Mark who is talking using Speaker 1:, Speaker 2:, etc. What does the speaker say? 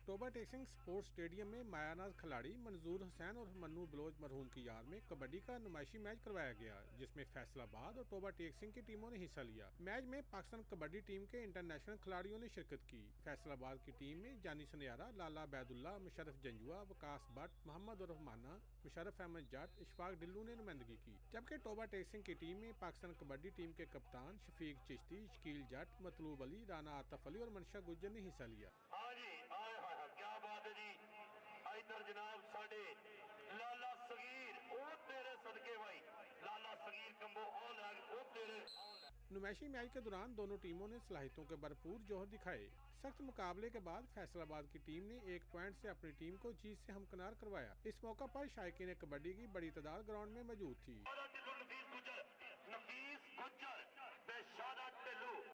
Speaker 1: Toba टेक्सिंग sports stadium में मायानाज खिलाड़ी मंजूर हुसैन और मन्नू बलोच मरहूम की याद में कबड्डी का नुमाइशी मैच करवाया गया, जिसमें फैसलाबाद और टोबा टेक्सिंग की टीमों ने हिस्सा लिया। मैच में पाकिस्तान कबड्डी टीम के इंटरनेशनल खिलाड़ियों ने शिरकत की। फैसलाबाद की टीम में जानी सनियारा, लाला बैदुल्ला, मुशर्रफ जंजुआ, वकास भट्ट, मोहम्मद और रहमाना, मुशर्रफ अहमद जट, इशफाक डिल्लू ने नुमाइंदगी की। जबकि टोबा टेक्सिंग की टीम में पाकिस्तान कबड्डी टीम के कप्तान शफीक चिश्ती, शकील जट, मतलूब अली, राना आतफ अली और मनशा गुज्जर ने हिस्सा लिया।
Speaker 2: हाँ जी, आए हाय क्या बात है जी। इधर जनाब साडे लाला सगीर ओ तेरे सदके भाई, लाला सगीर कंबो ओ लग ओ तेरे।
Speaker 1: नुमाइशी मैच के दौरान दोनों टीमों ने सलाहियतों के भरपूर जौहर दिखाए। सख्त मुकाबले के बाद फैसलाबाद की टीम ने 1 पॉइंट से अपनी टीम को जीत से हमकिनार करवाया। इस मौका पर शायकीन कबड्डी की बड़ी तादाद ग्राउंड में मौजूद थी।